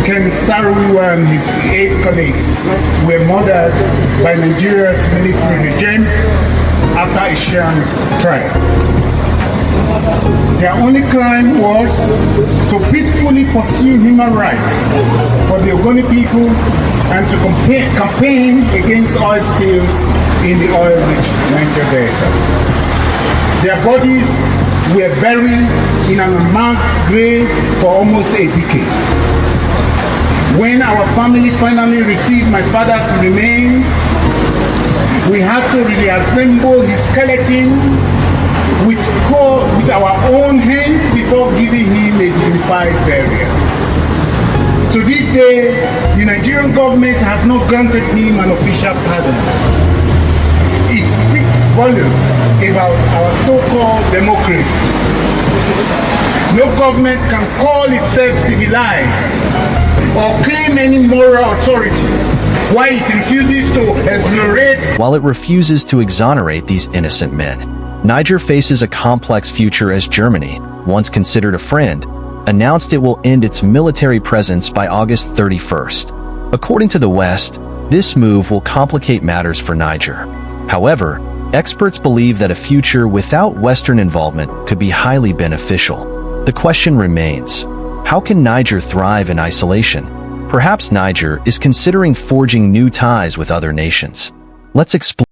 Ken Saruwa and his 8 colleagues were murdered by Nigeria's military regime after a sham trial. Their only crime was to peacefully pursue human rights for the Ogoni people and to campaign against oil spills in the oil-rich Niger Delta. Their bodies were buried in an unmarked grave for almost a decade. When our family finally received my father's remains, we had to reassemble his skeleton with our own hands before giving him a dignified burial. To this day, the Nigerian government has not granted him an official pardon. It speaks volumes about our so-called democracy. No government can call itself civilized or claim any moral authority, while it refuses to exonerate. While it refuses to exonerate these innocent men, Niger faces a complex future as Germany, once considered a friend, announced it will end its military presence by August 31st. According to the West, this move will complicate matters for Niger. However, experts believe that a future without Western involvement could be highly beneficial. The question remains, how can Niger thrive in isolation? Perhaps Niger is considering forging new ties with other nations. Let's explore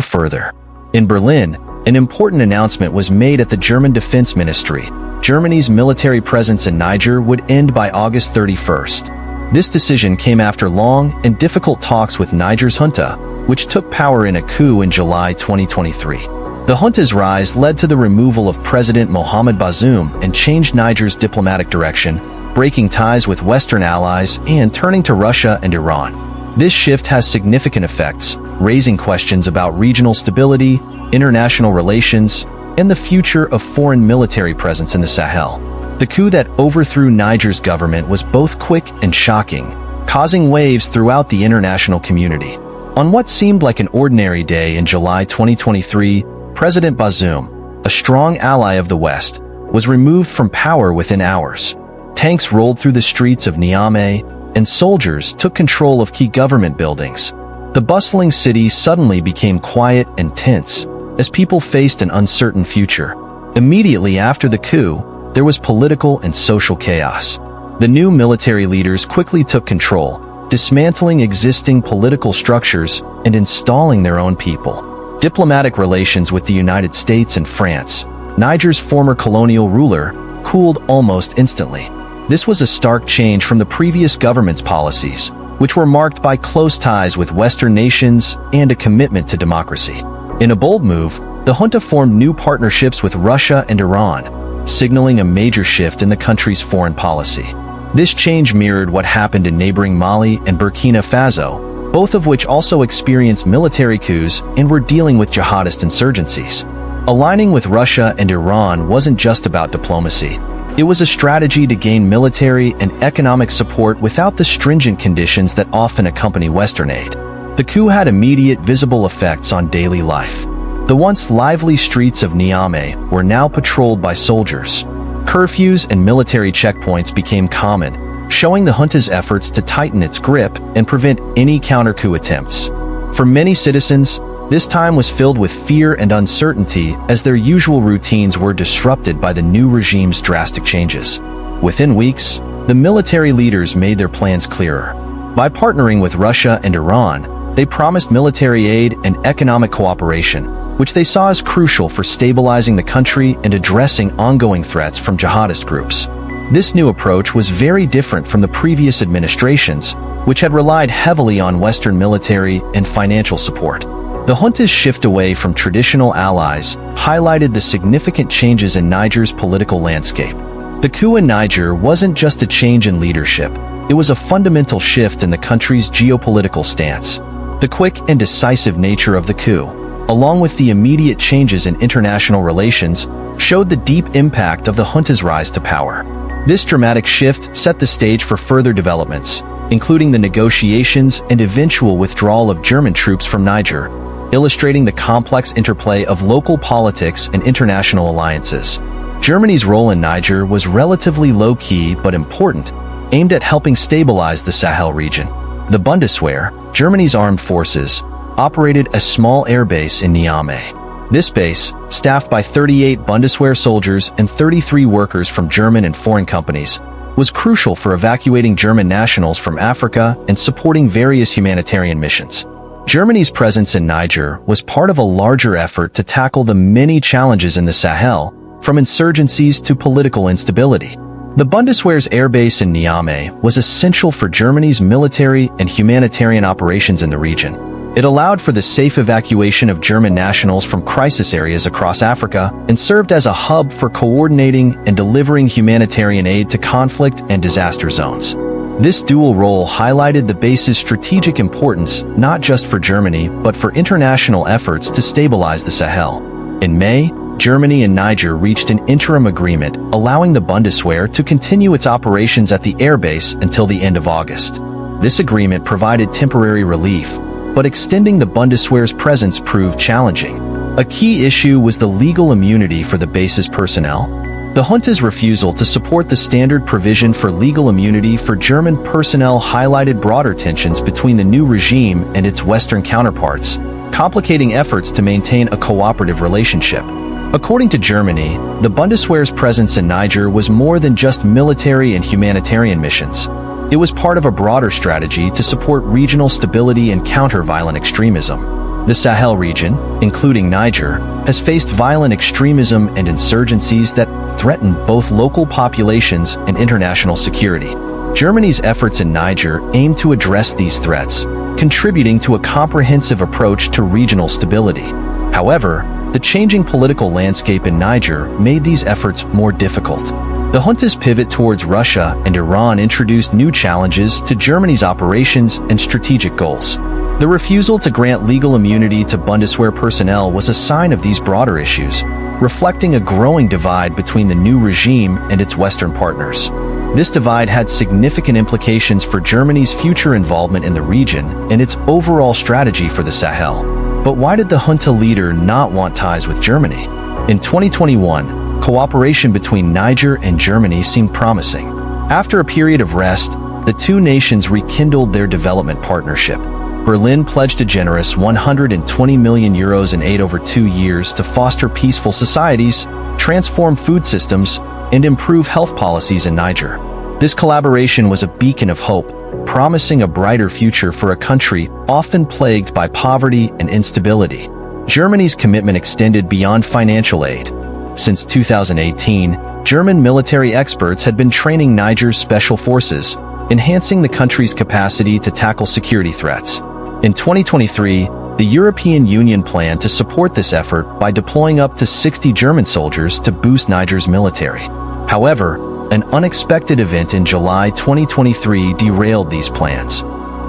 further. In Berlin, an important announcement was made at the German Defense Ministry. Germany's military presence in Niger would end by August 31st. This decision came after long and difficult talks with Niger's junta, which took power in a coup in July 2023. The junta's rise led to the removal of President Mohamed Bazoum and changed Niger's diplomatic direction, breaking ties with Western allies and turning to Russia and Iran. This shift has significant effects, raising questions about regional stability, international relations, and the future of foreign military presence in the Sahel. The coup that overthrew Niger's government was both quick and shocking, causing waves throughout the international community. On what seemed like an ordinary day in July 2023, President Bazoum, a strong ally of the West, was removed from power within hours. Tanks rolled through the streets of Niamey, and soldiers took control of key government buildings. The bustling city suddenly became quiet and tense, as people faced an uncertain future. Immediately after the coup, there was political and social chaos. The new military leaders quickly took control, dismantling existing political structures and installing their own people. Diplomatic relations with the United States and France, Niger's former colonial ruler, cooled almost instantly. This was a stark change from the previous government's policies, which were marked by close ties with Western nations and a commitment to democracy. In a bold move, the junta formed new partnerships with Russia and Iran, signaling a major shift in the country's foreign policy. This change mirrored what happened in neighboring Mali and Burkina Faso, both of which also experienced military coups and were dealing with jihadist insurgencies. Aligning with Russia and Iran wasn't just about diplomacy. It was a strategy to gain military and economic support without the stringent conditions that often accompany Western aid. The coup had immediate visible effects on daily life. The once lively streets of Niamey were now patrolled by soldiers. Curfews and military checkpoints became common, showing the junta's efforts to tighten its grip and prevent any counter-coup attempts. For many citizens, this time was filled with fear and uncertainty as their usual routines were disrupted by the new regime's drastic changes. Within weeks, the military leaders made their plans clearer. By partnering with Russia and Iran, they promised military aid and economic cooperation, which they saw as crucial for stabilizing the country and addressing ongoing threats from jihadist groups. This new approach was very different from the previous administrations, which had relied heavily on Western military and financial support. The junta's shift away from traditional allies highlighted the significant changes in Niger's political landscape. The coup in Niger wasn't just a change in leadership, it was a fundamental shift in the country's geopolitical stance. The quick and decisive nature of the coup, along with the immediate changes in international relations, showed the deep impact of the junta's rise to power. This dramatic shift set the stage for further developments, including the negotiations and eventual withdrawal of German troops from Niger. illustrating the complex interplay of local politics and international alliances. Germany's role in Niger was relatively low-key but important, aimed at helping stabilize the Sahel region. The Bundeswehr, Germany's armed forces, operated a small airbase in Niamey. This base, staffed by 38 Bundeswehr soldiers and 33 workers from German and foreign companies, was crucial for evacuating German nationals from Africa and supporting various humanitarian missions. Germany's presence in Niger was part of a larger effort to tackle the many challenges in the Sahel, from insurgencies to political instability. The Bundeswehr's airbase in Niamey was essential for Germany's military and humanitarian operations in the region. It allowed for the safe evacuation of German nationals from crisis areas across Africa and served as a hub for coordinating and delivering humanitarian aid to conflict and disaster zones. This dual role highlighted the base's strategic importance not just for Germany but for international efforts to stabilize the Sahel. In May, Germany and Niger reached an interim agreement allowing the Bundeswehr to continue its operations at the airbase until the end of August. This agreement provided temporary relief, but extending the Bundeswehr's presence proved challenging. A key issue was the legal immunity for the base's personnel. The junta's refusal to support the standard provision for legal immunity for German personnel highlighted broader tensions between the new regime and its Western counterparts, complicating efforts to maintain a cooperative relationship. According to Germany, the Bundeswehr's presence in Niger was more than just military and humanitarian missions. It was part of a broader strategy to support regional stability and counter violent extremism. The Sahel region, including Niger, has faced violent extremism and insurgencies that threaten both local populations and international security. Germany's efforts in Niger aim to address these threats, contributing to a comprehensive approach to regional stability. However, the changing political landscape in Niger made these efforts more difficult. The junta's pivot towards Russia and Iran introduced new challenges to Germany's operations and strategic goals. The refusal to grant legal immunity to Bundeswehr personnel was a sign of these broader issues, reflecting a growing divide between the new regime and its Western partners. This divide had significant implications for Germany's future involvement in the region and its overall strategy for the Sahel. But why did the junta leader not want ties with Germany? In 2021, cooperation between Niger and Germany seemed promising. After a period of rest, the two nations rekindled their development partnership. Berlin pledged a generous €120 million in aid over 2 years to foster peaceful societies, transform food systems, and improve health policies in Niger. This collaboration was a beacon of hope, promising a brighter future for a country often plagued by poverty and instability. Germany's commitment extended beyond financial aid. Since 2018, German military experts had been training Niger's special forces, enhancing the country's capacity to tackle security threats. In 2023, the European Union planned to support this effort by deploying up to 60 German soldiers to boost Niger's military. However, an unexpected event in July 2023 derailed these plans.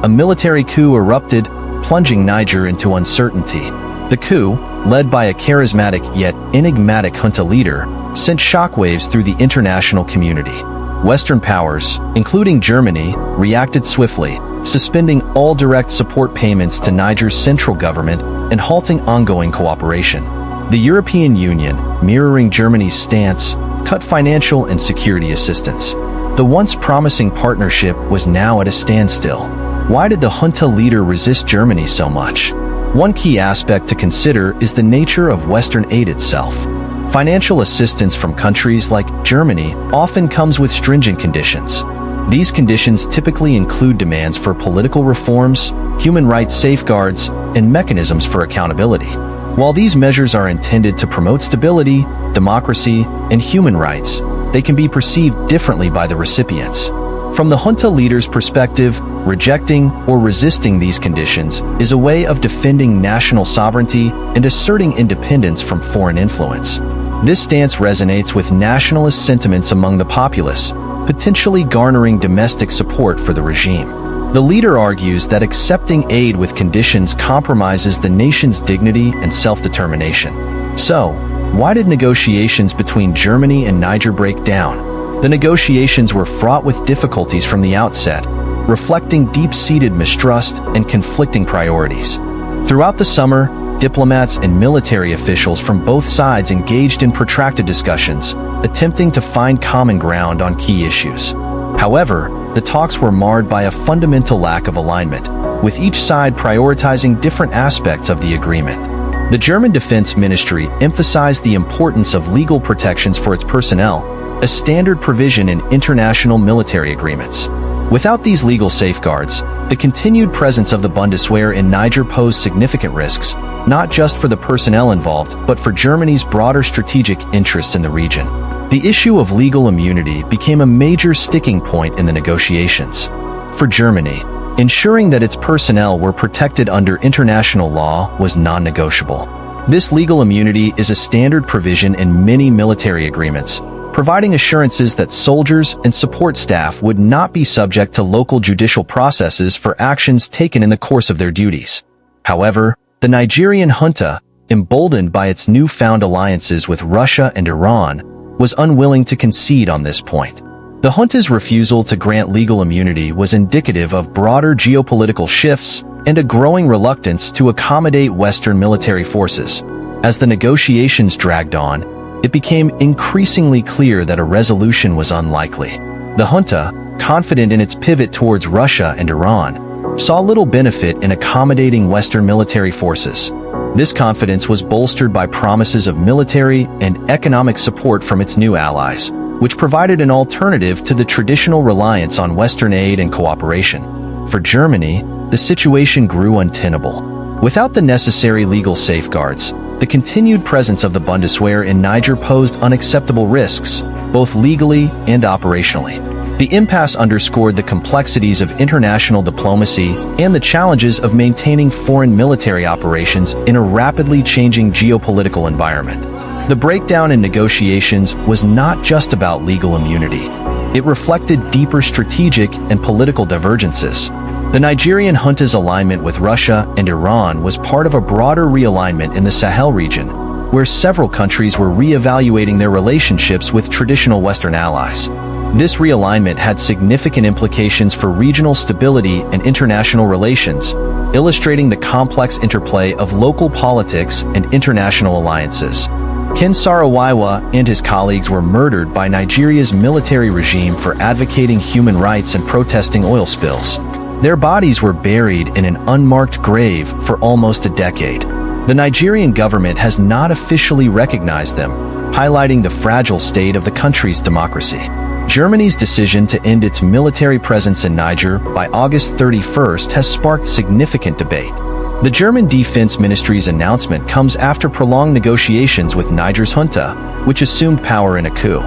A military coup erupted, plunging Niger into uncertainty. The coup, led by a charismatic yet enigmatic junta leader, sent shockwaves through the international community. Western powers, including Germany, reacted swiftly, suspending all direct support payments to Niger's central government and halting ongoing cooperation. The European Union, mirroring Germany's stance, cut financial and security assistance. The once promising partnership was now at a standstill. Why did the junta leader resist Germany so much? One key aspect to consider is the nature of Western aid itself. Financial assistance from countries like Germany often comes with stringent conditions. These conditions typically include demands for political reforms, human rights safeguards, and mechanisms for accountability. While these measures are intended to promote stability, democracy, and human rights, they can be perceived differently by the recipients. From the junta leader's perspective, rejecting or resisting these conditions is a way of defending national sovereignty and asserting independence from foreign influence. This stance resonates with nationalist sentiments among the populace, potentially garnering domestic support for the regime. The leader argues that accepting aid with conditions compromises the nation's dignity and self-determination. So, why did negotiations between Germany and Niger break down? The negotiations were fraught with difficulties from the outset, reflecting deep-seated mistrust and conflicting priorities. Throughout the summer, diplomats and military officials from both sides engaged in protracted discussions, attempting to find common ground on key issues. However, the talks were marred by a fundamental lack of alignment, with each side prioritizing different aspects of the agreement. The German Defense Ministry emphasized the importance of legal protections for its personnel, a standard provision in international military agreements. Without these legal safeguards, the continued presence of the Bundeswehr in Niger posed significant risks, not just for the personnel involved, but for Germany's broader strategic interests in the region. The issue of legal immunity became a major sticking point in the negotiations. For Germany, ensuring that its personnel were protected under international law was non-negotiable. This legal immunity is a standard provision in many military agreements, providing assurances that soldiers and support staff would not be subject to local judicial processes for actions taken in the course of their duties. However, the Nigerian junta, emboldened by its newfound alliances with Russia and Iran, was unwilling to concede on this point. The junta's refusal to grant legal immunity was indicative of broader geopolitical shifts and a growing reluctance to accommodate Western military forces. As the negotiations dragged on, it became increasingly clear that a resolution was unlikely. The junta, confident in its pivot towards Russia and Iran, saw little benefit in accommodating Western military forces. This confidence was bolstered by promises of military and economic support from its new allies, which provided an alternative to the traditional reliance on Western aid and cooperation. For Germany, the situation grew untenable. Without the necessary legal safeguards, the continued presence of the Bundeswehr in Niger posed unacceptable risks, both legally and operationally. The impasse underscored the complexities of international diplomacy and the challenges of maintaining foreign military operations in a rapidly changing geopolitical environment. The breakdown in negotiations was not just about legal immunity. It reflected deeper strategic and political divergences. The Nigerian junta's alignment with Russia and Iran was part of a broader realignment in the Sahel region, where several countries were re-evaluating their relationships with traditional Western allies. This realignment had significant implications for regional stability and international relations, illustrating the complex interplay of local politics and international alliances. Ken Saro-Wiwa and his colleagues were murdered by Nigeria's military regime for advocating human rights and protesting oil spills. Their bodies were buried in an unmarked grave for almost a decade. The Nigerian government has not officially recognized them, highlighting the fragile state of the country's democracy. Germany's decision to end its military presence in Niger by August 31st has sparked significant debate. The German Defense Ministry's announcement comes after prolonged negotiations with Niger's junta, which assumed power in a coup.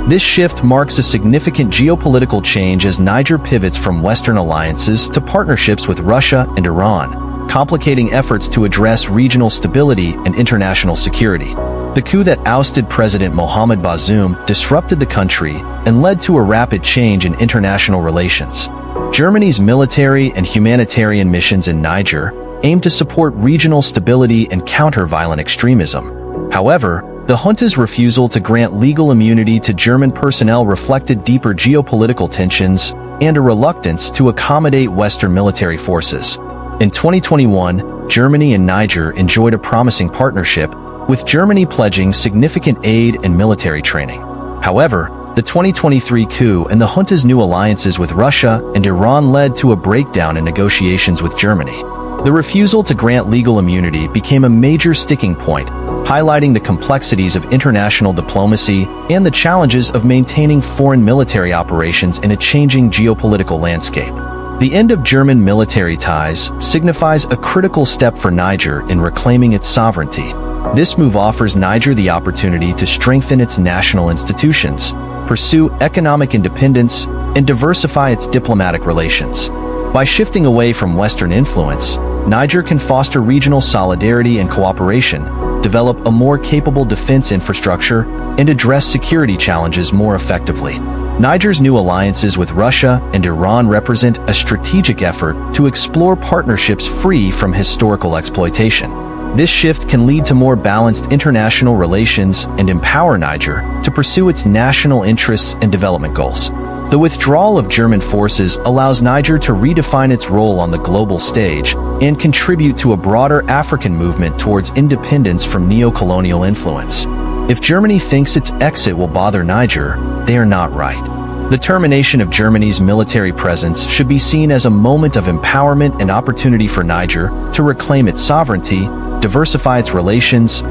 This shift marks a significant geopolitical change as Niger pivots from Western alliances to partnerships with Russia and Iran, complicating efforts to address regional stability and international security. The coup that ousted President Mohamed Bazoum disrupted the country and led to a rapid change in international relations. Germany's military and humanitarian missions in Niger aim to support regional stability and counter violent extremism. However, the junta's refusal to grant legal immunity to German personnel reflected deeper geopolitical tensions and a reluctance to accommodate Western military forces. In 2021, Germany and Niger enjoyed a promising partnership, with Germany pledging significant aid and military training. However, the 2023 coup and the junta's new alliances with Russia and Iran led to a breakdown in negotiations with Germany. The refusal to grant legal immunity became a major sticking point, highlighting the complexities of international diplomacy and the challenges of maintaining foreign military operations in a changing geopolitical landscape. The end of German military ties signifies a critical step for Niger in reclaiming its sovereignty. This move offers Niger the opportunity to strengthen its national institutions, pursue economic independence, and diversify its diplomatic relations. By shifting away from Western influence, Niger can foster regional solidarity and cooperation, develop a more capable defense infrastructure, and address security challenges more effectively. Niger's new alliances with Russia and Iran represent a strategic effort to explore partnerships free from historical exploitation. This shift can lead to more balanced international relations and empower Niger to pursue its national interests and development goals. The withdrawal of German forces allows Niger to redefine its role on the global stage and contribute to a broader African movement towards independence from neo-colonial influence. If Germany thinks its exit will bother Niger, they are not right. The termination of Germany's military presence should be seen as a moment of empowerment and opportunity for Niger to reclaim its sovereignty, diversify its relations,